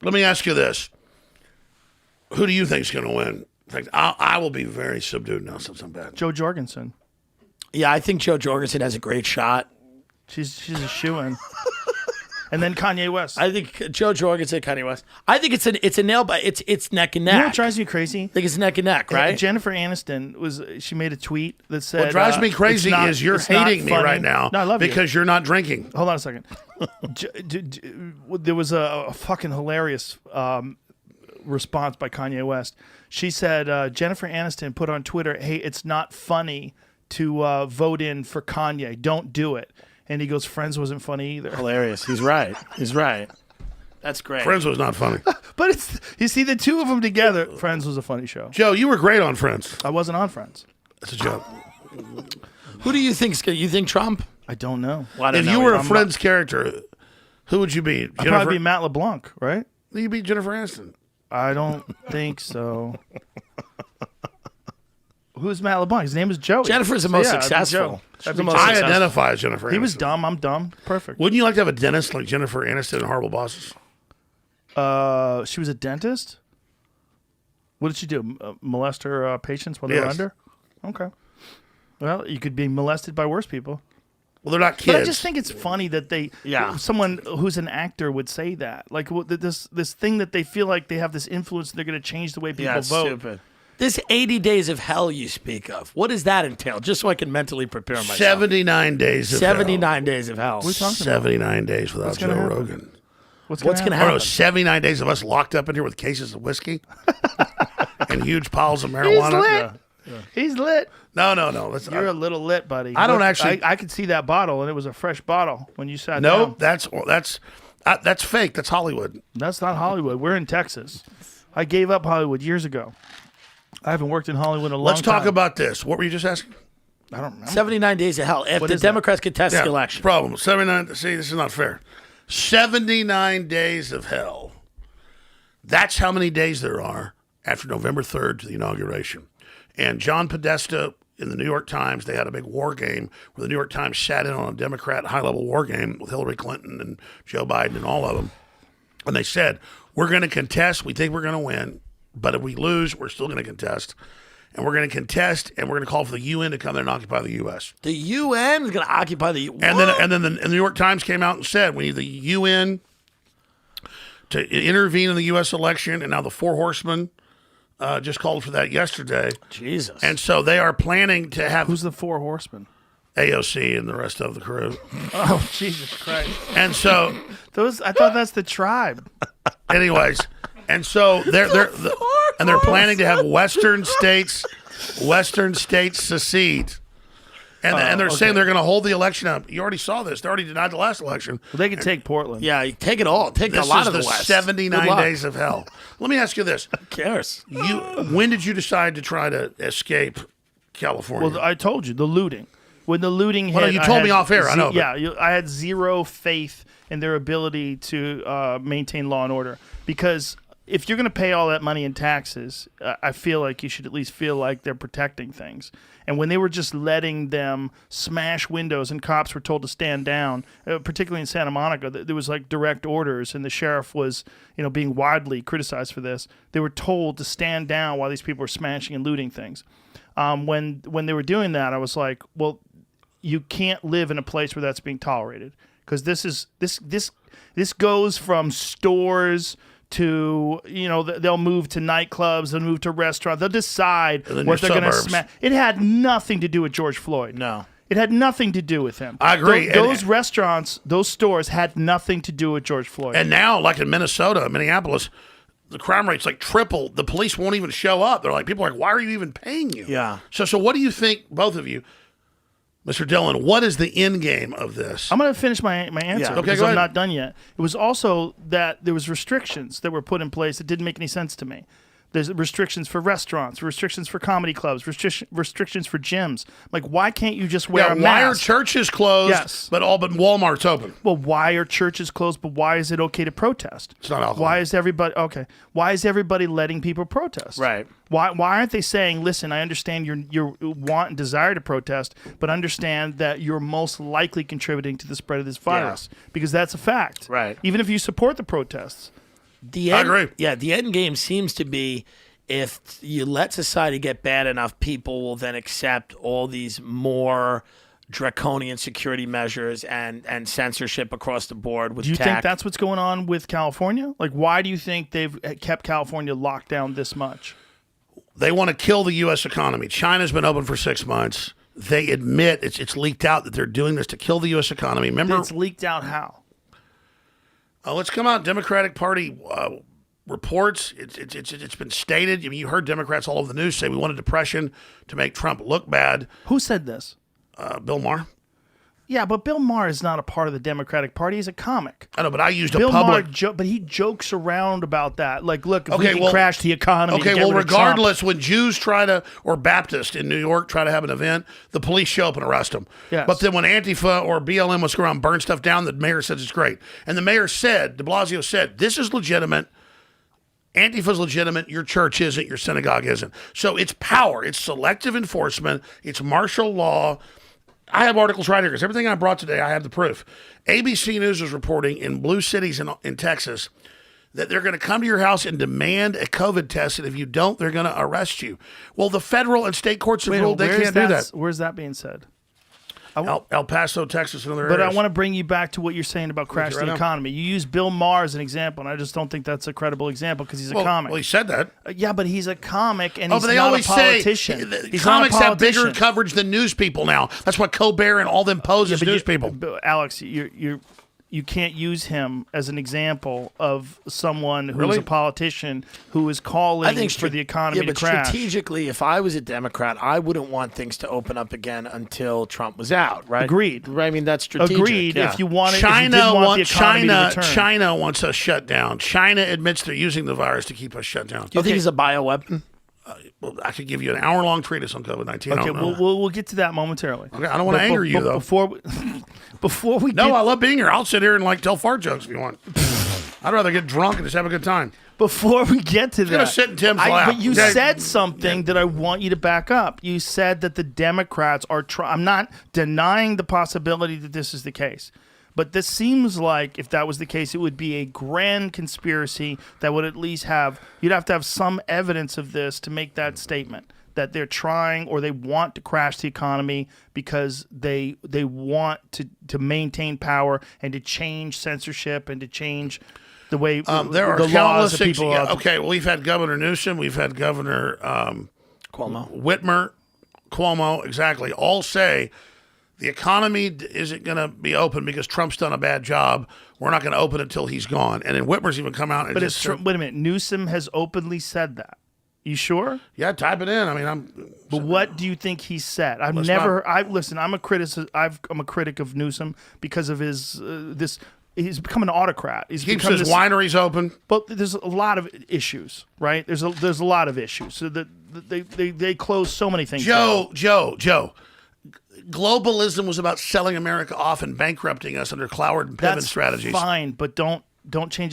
Let me ask you this. Who do you think is going to win? In fact, I will be very subdued now since I'm back. Joe Jorgensen. Yeah, I think Joe Jorgensen has a great shot. She's a shoo-in. And then Kanye West. I think Joe Jorgensen, Kanye West. I think it's a nail bite. It's neck and neck. You know what drives me crazy? I think it's neck and neck, right? Jennifer Aniston she made a tweet that said, What drives me crazy is you're hating me right now no, I love because you're not drinking. Hold on a second. There was a fucking hilarious response by Kanye West. She said, Jennifer Aniston put on Twitter, hey, it's not funny to vote in for Kanye. Don't do it. And he goes, Friends wasn't funny either. Hilarious. He's right. That's great. Friends was not funny. But you see the two of them together. Friends was a funny show. Joe, you were great on Friends. I wasn't on Friends. That's a joke. Who do you think? You think Trump? I don't know. Well, I don't If know. you were a Friends character, who would you be? I'd probably be Matt LeBlanc, right? You'd be Jennifer Aniston. I don't think so. Who's Matt LeBlanc? His name is Joey. Jennifer's the most successful. That's the most I successful. identify as Jennifer Aniston. He was dumb. I'm dumb. Perfect. Wouldn't you like to have a dentist like Jennifer Aniston in Horrible Bosses? She was a dentist? What did she do? Molest her patients when they were Yes. under? Okay. Well, you could be molested by worse people. Well, they're not kids. But I just think it's funny that someone who's an actor would say that. Like this thing that they feel like they have this influence and they're going to change the way people vote. Stupid. This 80 days of hell you speak of, what does that entail? Just so I can mentally prepare myself. 79 days of 79 days of hell. What are you talking 79 days without Joe gonna happen? Rogan. What's going to happen? Oh, no, 79 days of us locked up in here with cases of whiskey and huge piles of marijuana. He's lit. No. You're a little lit, buddy. I don't actually- I could see that bottle, and it was a fresh bottle when you sat No, down. that's fake. That's Hollywood. That's not Hollywood. We're in Texas. I gave up Hollywood years ago. I haven't worked in Hollywood in a long time. Let's talk about this. What were you just asking? I don't remember. 79 days of hell. If What the is that? Democrats contest the election. Problem. 79. See, this is not fair. 79 days of hell. That's how many days there are after November 3rd to the inauguration. And John Podesta in the New York Times, they had a big war game where the New York Times sat in on a Democrat high-level war game with Hillary Clinton and Joe Biden and all of them. And they said, we're going to contest. We think we're going to win. But if we lose, we're still going to contest. And we're going to contest, and we're going to call for the UN to come in and occupy the U.S. The UN is going to occupy the UN. And then the New York Times came out and said, we need the UN to intervene in the U.S. election. And now the Four Horsemen just called for that yesterday. Jesus. And so they are planning to have Who's the Four Horsemen? AOC and the rest of the crew. Oh, Jesus Christ. And so, I thought that's the tribe. anyways, and so they're planning to have Western states secede. And they're saying they're going to hold the election up. You already saw this. They already denied the last election. Well, they could take Portland. Yeah, take it all. Take This a lot is of the the West. 79 Good luck. days of hell. Let me ask you this. Who cares? When did you decide to try to escape California? Well, I told you, the looting. When the looting hit, Well, you told me off air, I know, but- Yeah, I had zero faith in their ability to maintain law and order. Because if you're going to pay all that money in taxes, I feel like you should at least feel like they're protecting things. And when they were just letting them smash windows and cops were told to stand down, particularly in Santa Monica, there was like direct orders, and the sheriff was, being widely criticized for this. They were told to stand down while these people were smashing and looting things. When they were doing that, I was like, well, you can't live in a place where that's being tolerated, because this goes from stores to, they'll move to nightclubs, they'll move to restaurants, they'll decide what they're going to smash. It had nothing to do with George Floyd. No. It had nothing to do with him. I agree. Those restaurants, those stores had nothing to do with George Floyd. And now, like in Minneapolis, the crime rate's like triple. The police won't even show up. They're like, people are like, why are you even paying you? Yeah. So what do you think, both of you, Mr. Dillon, what is the end game of this? I'm going to finish my answer Yeah. Okay, because go I'm ahead. not done yet. It was also that there was restrictions that were put in place that didn't make any sense to me. There's restrictions for restaurants, restrictions for comedy clubs, restrictions for gyms. Like, why can't you just wear a mask? Why are churches closed, Yes. but Walmart's open? Well, why are churches closed, but why is it okay to protest? It's not alcohol. Why is everybody letting people protest? Right. Why aren't they saying, listen, I understand your want and desire to protest, but understand that you're most likely contributing to the spread of this virus, because that's a fact. Right. Even if you support the protests, I agree. Yeah, the end game seems to be if you let society get bad enough, people will then accept all these more draconian security measures and censorship across the board with Do you tech. think that's what's going on with California? Like, why do you think they've kept California locked down this much? They want to kill the U.S. economy. China's been open for 6 months. They admit it's leaked out that they're doing this to kill the U.S. economy. Remember, It's leaked out how? let's come out. Democratic Party reports. It's been stated. I mean, you heard Democrats all over the news say we wanted depression to make Trump look bad. Who said this? Bill Maher. Yeah, but Bill Maher is not a part of the Democratic Party. He's a comic. I know, but I used Bill a public. Maher, but he jokes around about that. Like, look, if we Okay, can well- crash the economy. Okay, to get well, rid of Trump- regardless, when Jews try to, or Baptists in New York try to have an event, the police show up and arrest them. Yes. But then when Antifa or BLM was going around and burn stuff down, the mayor says it's great. And the mayor said, de Blasio said, this is legitimate. Antifa's legitimate. Your church isn't. Your synagogue isn't. So it's power. It's selective enforcement. It's martial law. I have articles right here because everything I brought today, I have the proof. ABC News is reporting in blue cities in Texas that they're going to come to your house and demand a COVID test, and if you don't, they're going to arrest you. Well, the federal and state courts have Wait, ruled they where's can't do that. Where's that being said? El Paso, Texas, and other But areas. I want to bring you back to what you're saying about crash right the now. economy. You use Bill Maher as an example, and I just don't think that's a credible example because he's a comic. Well, he said that. Yeah, but he's a comic, and Oh, he's but they not always a politician. say the He's not a comics have bigger politician. coverage than news people now. That's what Colbert and all them pose as But news people. but Alex, you can't use him as an example of someone who's Really? a politician who is calling for the economy yeah, to but crash. strategically, if I was a Democrat, I wouldn't want things to open up again until Trump was out, right? Agreed. Right, I mean, that's strategic. Agreed. yeah. If you wanted, China if you didn't want the wants economy to return. China wants us shut down. China admits they're using the virus to keep us shut down. Do you think he's a bioweapon? Well, I could give you an hour-long treatise on COVID-19. I Okay, don't know. we'll get to that momentarily. Okay, I don't want to anger you, though. Before we No, get, I love being here. I'll sit here and tell fart jokes if you want. I'd rather get drunk and just have a good time. before we get to that, gonna sit in Tim's lap. But you Okay. said something that I want you to back up. You said that the Democrats are I'm not denying the possibility that this is the case. But this seems like if that was the case, it would be a grand conspiracy that would at least you'd have to have some evidence of this to make that statement that they're trying or they want to crash the economy because they want to maintain power and to change censorship and to change the way There are the laws countless that things. people Yeah, okay, well, we've had Governor Newsom, we've had Governor Cuomo. Whitmer, Cuomo, exactly, all say the economy isn't going to be open because Trump's done a bad job. We're not going to open it until he's gone. And then Whitmer's even come out and But just it's said, wait a minute. Newsom has openly said that. You sure? yeah, type it in. I mean, But what do you think he said? I'm a critic of Newsom because of his this. He's become an autocrat. He's keeps become his wineries open. But there's a lot of issues, right? There's a lot of issues. So that they close so many things. down. Joe. Globalism was about selling America off and bankrupting us under Cloward and Piven That's strategies. fine, but don't change